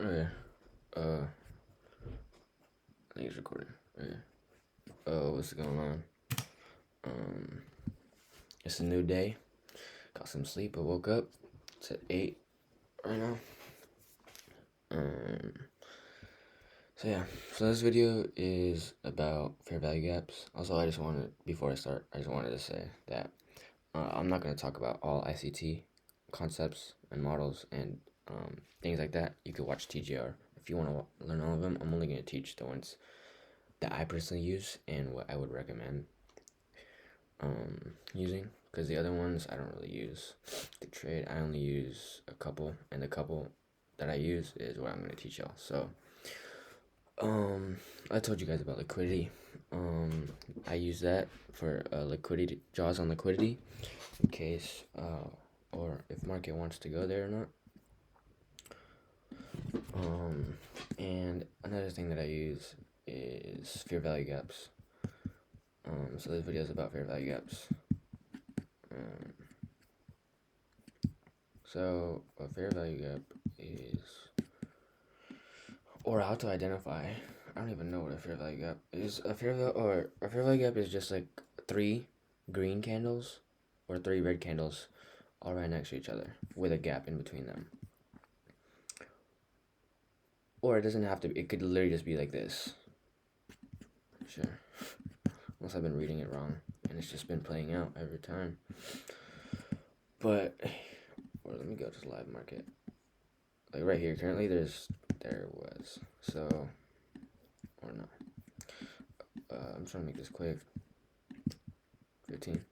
Okay. I think it's recording. Okay. What's going on? Um, it's a new day. Got some sleep. I woke up. It's at 8 right now. Um, so yeah. So this video is about fair value gaps. Also, before I start, I just wanted to say that I'm not going to talk about all ICT concepts and models and things like that. You could watch TGR if you want to learn all of them. I'm only going to teach the ones that I personally use and what I would recommend using, because the other ones I don't really use. The trade, I only use a couple, and the couple that I use is what I'm going to teach y'all. So I told you guys about liquidity. I use that for liquidity draws on liquidity in case or if market wants to go there or not. And another thing that I use is fair value gaps. So this video is about fair value gaps. So a fair value gap is, or how to identify. I don't even know what a fair value gap is. A fair value gap is just like 3 green candles or 3 red candles all right next to each other with a gap in between them. Or it doesn't have to be, it could literally just be like this. Sure. Unless I've been reading it wrong and it's just been playing out every time. But, or let me go to the live market. Like right here, currently there was. So, or no. I'm trying to make this quick. 15.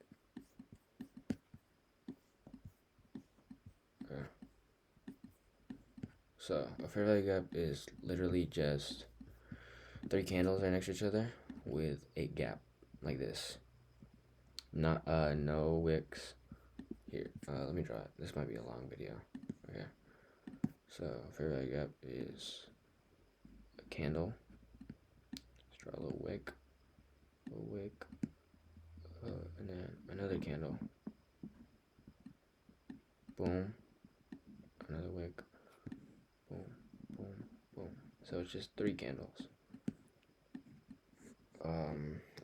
Okay. So, a fair value gap is literally just 3 candles right next to each other with a gap like this. Not no wicks. Here, let me draw it. This might be a long video. Okay. So fair value gap is a candle. Let's draw a little wick, and then another candle. Boom. Another wick. Boom, boom, boom. So it's just 3 candles.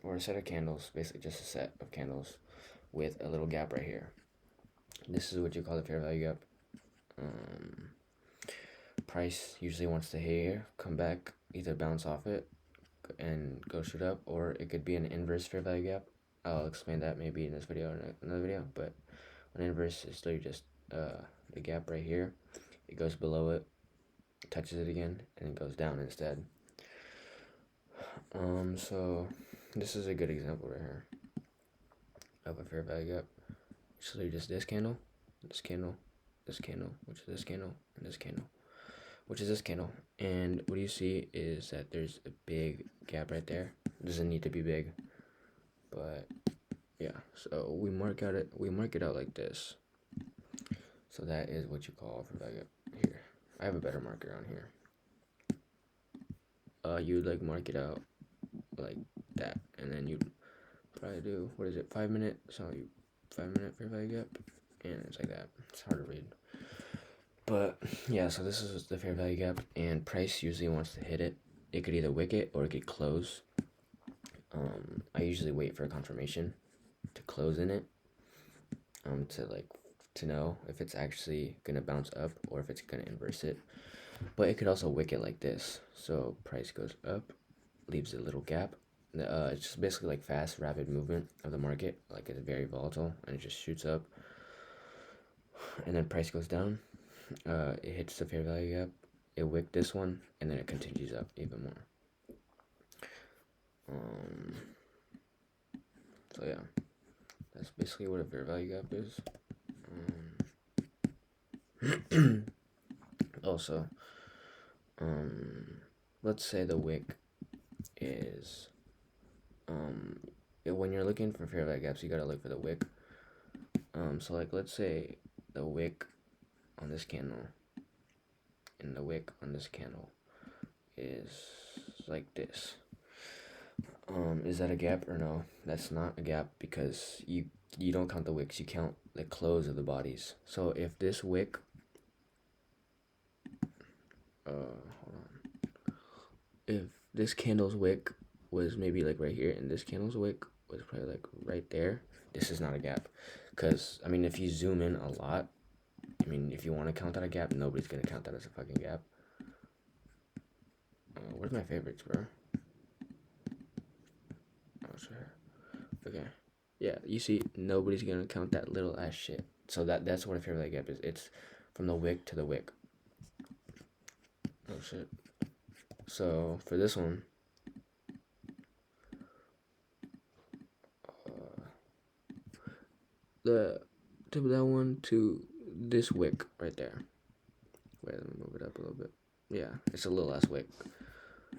Or a set of candles, basically just a set of candles with a little gap right here. This is what you call the fair value gap. Price usually wants to hit here, come back, either bounce off it and go shoot up, or it could be an inverse fair value gap. I'll explain that maybe in this video or another video, but an inverse is literally just the gap right here. It goes below it, touches it again, and it goes down instead. So this is a good example right here of a fair value gap. It's literally just this candle, this candle, this candle, which is this candle, and this candle, which is this candle. And what you see is that there's a big gap right there. It doesn't need to be big, but yeah. So we mark it out like this. So that is what you call fair value gap here. I have a better marker on here. You would like mark it out like that, and then you'd probably do, what is it, 5 minute? So you 5 minute fair value gap, and it's like that. It's hard to read, but yeah. So this is the fair value gap, and price usually wants to hit it. It could either wick it or it could close. I usually wait for a confirmation to close in it, to know if it's actually gonna bounce up or if it's gonna inverse it. But it could also wick it like this. So price goes up, leaves a little gap. It's just basically like fast, rapid movement of the market. Like it's very volatile and it just shoots up. And then price goes down. It hits the fair value gap. It wicked this one, and then it continues up even more. So yeah, that's basically what a fair value gap is. Also, let's say the wick is, when you're looking for fair value gaps, you gotta look for the wick. So like, let's say the wick on this candle and the wick on this candle is like this. Is that a gap or no? That's not a gap, because you don't count the wicks, you count the close of the bodies. So if this wick Hold on. If this candle's wick was maybe like right here, and this candle's wick was probably like right there, this is not a gap. Because, I mean, if you zoom in a lot, I mean, if you want to count that a gap, nobody's going to count that as a fucking gap. Where's my favorites, bro? Oh, sure. Okay. Yeah, you see, nobody's going to count that little ass shit. So that's what a favorite gap is. It's from the wick to the wick. Oh, shit. So, for this one, the tip of that one to this wick right there. Wait, let me move it up a little bit. Yeah, it's a little less wick.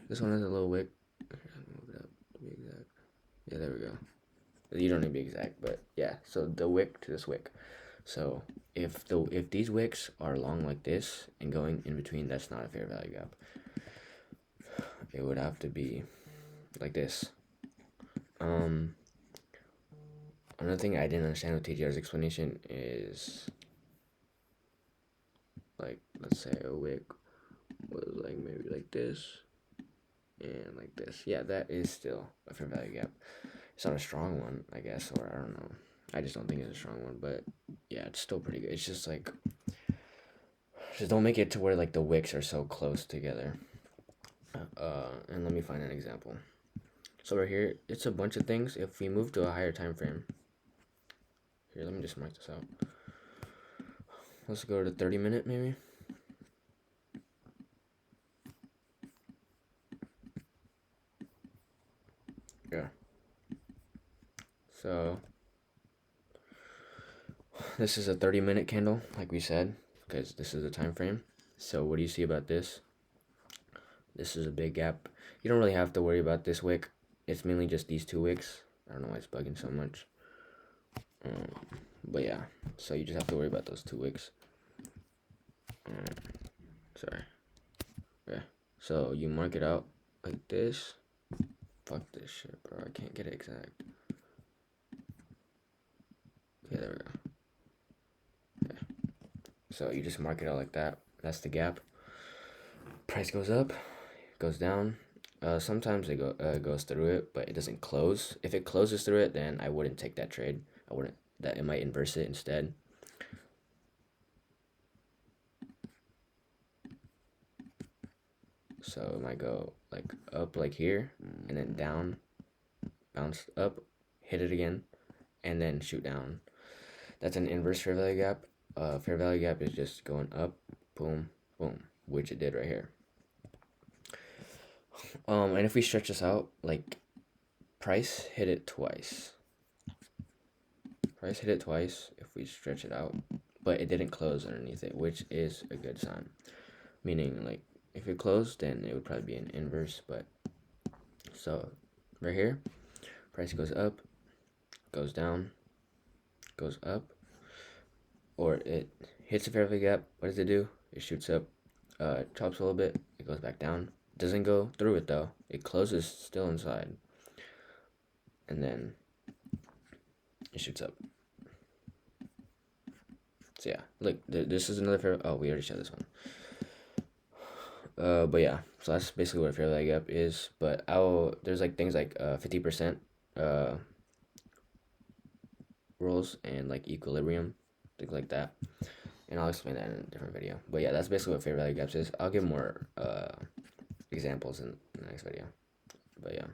This one has a little wick. Move it up to be exact. Yeah, there we go. You don't need to be exact, but yeah. So the wick to this wick. So if these wicks are long like this and going in between, that's not a fair value gap. It would have to be like this. Another thing I didn't understand with TGR's explanation is, like, let's say a wick was like maybe like this and like this. Yeah, that is still a fair value gap. It's not a strong one, I guess, or I don't know. I just don't think it's a strong one, but yeah, it's still pretty good. It's just like, just don't make it to where like the wicks are so close together. And let me find an example. So right here, it's a bunch of things. If we move to a higher time frame, here, let me just mark this out. Let's go to 30-minute maybe. Yeah. So this is a 30-minute candle, like we said, because this is the time frame. So what do you see about this? This is a big gap. You don't really have to worry about this wick. It's mainly just these two wicks. I don't know why it's bugging so much. But yeah, so you just have to worry about those two wicks. Sorry. Yeah. So you mark it out like this. Fuck this shit, bro. I can't get it exact. Okay, there we go. Yeah. So you just mark it out like that. That's the gap. Price goes up, goes down. Sometimes it goes through it, but it doesn't close. If it closes through it, then I wouldn't take that trade. I wouldn't. That it might inverse it instead. So it might go like up like here, and then down, bounce up, hit it again, and then shoot down. That's an inverse fair value gap. Fair value gap is just going up, boom, boom, which it did right here. And if we stretch this out, like, price hit it twice. Price hit it twice if we stretch it out, but it didn't close underneath it, which is a good sign. Meaning, like, if it closed, then it would probably be an inverse, but, so, right here, price goes up, goes down, goes up, or it hits a fair value gap. What does it do? It shoots up, chops a little bit, it goes back down. Doesn't go through it though. It closes still inside, and then it shoots up. So yeah, look, this is another fair. Oh, we already showed this one. But yeah, so that's basically what a fair value gap is. But there's like things like 50% rules and like equilibrium, things like that. And I'll explain that in a different video. But yeah, that's basically what fair value gaps is. I'll give more examples in the next video. But yeah.